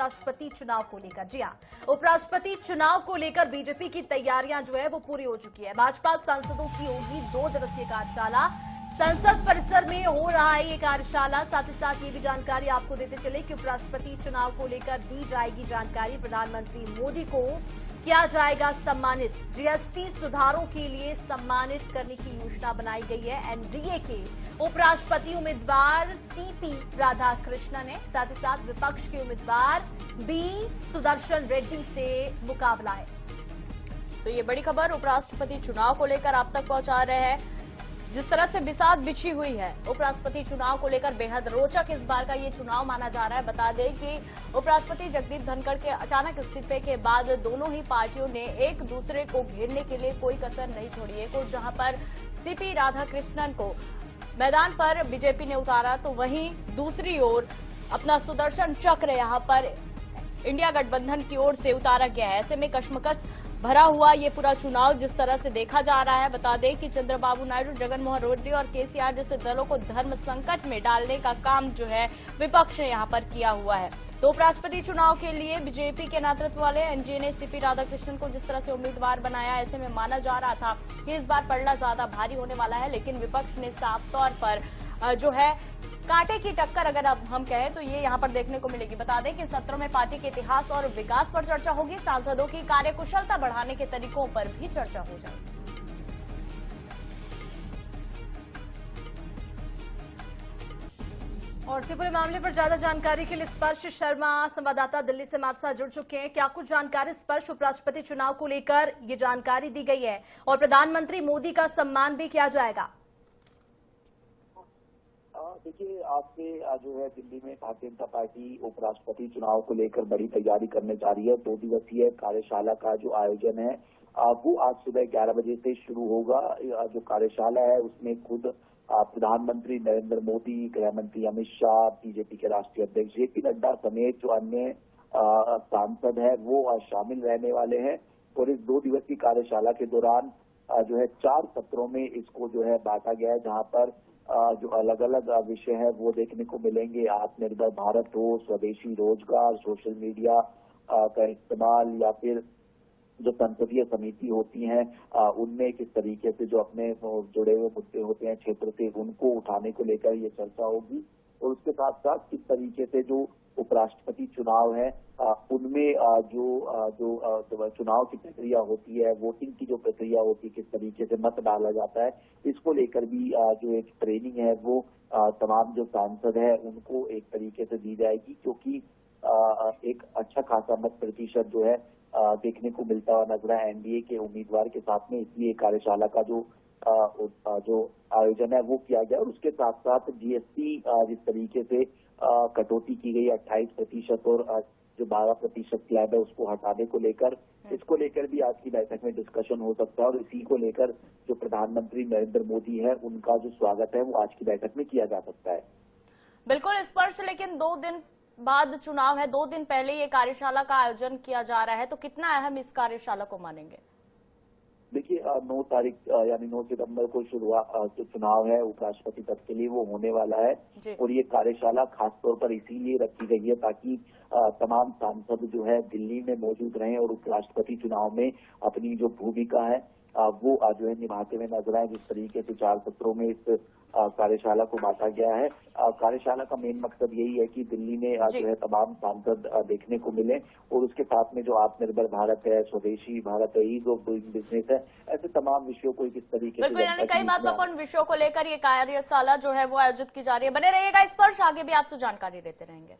उपराष्ट्रपति चुनाव को लेकर। जी हां, उपराष्ट्रपति चुनाव को लेकर बीजेपी की तैयारियां जो है वो पूरी हो चुकी है। भाजपा सांसदों की होगी 2 दिवसीय कार्यशाला। संसद परिसर में हो रहा है ये कार्यशाला। साथ ही साथ ये भी जानकारी आपको देते चले कि उपराष्ट्रपति चुनाव को लेकर दी जाएगी जानकारी। प्रधानमंत्री मोदी को किया जाएगा सम्मानित। जीएसटी सुधारों के लिए सम्मानित करने की योजना बनाई गई है। एनडीए के उपराष्ट्रपति उम्मीदवार सीपी राधाकृष्णन है। साथ ही साथ विपक्ष के उम्मीदवार बी सुदर्शन रेड्डी से मुकाबला है। तो ये बड़ी खबर उपराष्ट्रपति चुनाव को लेकर आप तक पहुंचा रहे हैं। जिस तरह से बिसात बिछी हुई है उपराष्ट्रपति चुनाव को लेकर, बेहद रोचक इस बार का ये चुनाव माना जा रहा है। बता दें कि उपराष्ट्रपति जगदीप धनखड़ के अचानक इस्तीफे के बाद दोनों ही पार्टियों ने एक दूसरे को घेरने के लिए कोई कसर नहीं छोड़ी। एक और जहां पर सीपी राधाकृष्णन को मैदान पर बीजेपी ने उतारा, तो वहीं दूसरी ओर अपना सुदर्शन चक्र यहां पर इंडिया गठबंधन की ओर से उतारा गया है। ऐसे में कश्मकश भरा हुआ ये पूरा चुनाव जिस तरह से देखा जा रहा है। बता दें कि चंद्रबाबू नायडू, जगनमोहन रेड्डी और केसीआर जैसे दलों को धर्म संकट में डालने का काम जो है विपक्ष ने यहां पर किया हुआ है। तो उपराष्ट्रपति चुनाव के लिए बीजेपी के नेतृत्व वाले एनडीए ने सीपी राधाकृष्णन को जिस तरह से उम्मीदवार बनाया, ऐसे में माना जा रहा था कि इस बार पलड़ा ज्यादा भारी होने वाला है। लेकिन विपक्ष ने साफ तौर पर जो है कांटे की टक्कर अगर अब हम कहें तो ये यहां पर देखने को मिलेगी। बता दें कि सत्रों में पार्टी के इतिहास और विकास पर चर्चा होगी। सांसदों की कार्यकुशलता बढ़ाने के तरीकों पर भी चर्चा हो जाएगी। और त्रिपुरा मामले पर ज्यादा जानकारी के लिए स्पर्श शर्मा संवाददाता दिल्ली से हमारे साथ जुड़ चुके हैं। क्या कुछ जानकारी स्पर्श उपराष्ट्रपति चुनाव को लेकर ये जानकारी दी गई है और प्रधानमंत्री मोदी का सम्मान भी किया जाएगा? देखिए, आज से जो है दिल्ली में भारतीय जनता पार्टी उपराष्ट्रपति चुनाव को लेकर बड़ी तैयारी करने जा रही है। 2 दिवसीय कार्यशाला का जो आयोजन है वो आज सुबह 11 बजे से शुरू होगा। जो कार्यशाला है उसमें खुद प्रधानमंत्री नरेंद्र मोदी, गृह मंत्री अमित शाह, बीजेपी के राष्ट्रीय अध्यक्ष जेपी नड्डा समेत जो अन्य सांसद है वो शामिल रहने वाले हैं। और इस 2 दिवसीय कार्यशाला के दौरान जो है 4 सत्रों में इसको जो है बांटा गया है, जहां पर जो अलग अलग विषय है वो देखने को मिलेंगे। आत्मनिर्भर भारत हो, स्वदेशी रोजगार, सोशल मीडिया का इस्तेमाल, या फिर जो संसदीय समिति होती हैं उनमें किस तरीके से जो अपने जुड़े हुए मुद्दे होते हैं क्षेत्र से उनको उठाने को लेकर ये चर्चा होगी। और उसके साथ साथ किस तरीके से जो उपराष्ट्रपति चुनाव है उनमें जो चुनाव की प्रक्रिया होती है, वोटिंग की जो प्रक्रिया होती है, किस तरीके से मत डाला जाता है, इसको लेकर भी जो एक ट्रेनिंग है वो तमाम जो सांसद है उनको एक तरीके से दी जाएगी। क्योंकि एक अच्छा खासा मत प्रतिशत जो है देखने को मिलता हुआ नजर है एनडीए के उम्मीदवार के साथ में, इसलिए कार्यशाला का जो आयोजन है वो किया गया। और उसके साथ साथ जीएसटी जिस तरीके से कटौती की गई 28% और जो 12% स्लैब है उसको हटाने को लेकर, इसको लेकर भी आज की बैठक में डिस्कशन हो सकता है। और इसी को लेकर जो प्रधानमंत्री नरेंद्र मोदी है उनका जो स्वागत है वो आज की बैठक में किया जा सकता है। बिल्कुल स्पर्श, लेकिन 2 दिन बाद चुनाव है, 2 दिन पहले ये कार्यशाला का आयोजन किया जा रहा है, तो कितना अहम इस कार्यशाला को मानेंगे? देखिए, 9 तारीख यानी 9 सितंबर को शुरुआत जो चुनाव है उपराष्ट्रपति पद के लिए वो होने वाला है। और ये कार्यशाला खासतौर पर इसीलिए रखी गई है ताकि तमाम सांसद जो है दिल्ली में मौजूद रहें और उपराष्ट्रपति चुनाव में अपनी जो भूमिका है वो जो है निभाते हुए नजर आए। जिस तरीके से 4 सत्रों में इस कार्यशाला को बांटा गया है, कार्यशाला का मेन मकसद यही है कि दिल्ली में जो है तमाम सांसद देखने को मिले। और उसके साथ में जो आत्मनिर्भर भारत है, स्वदेशी भारत है, ईज ऑफ डूइंग बिजनेस है, ऐसे तमाम विषयों को किस तरीके से यानी कई महत्वपूर्ण विषयों को लेकर ये कार्यशाला जो है वो आयोजित की जा रही है। बने रहिएगा इस पर, आगे भी आपसे जानकारी देते रहेंगे।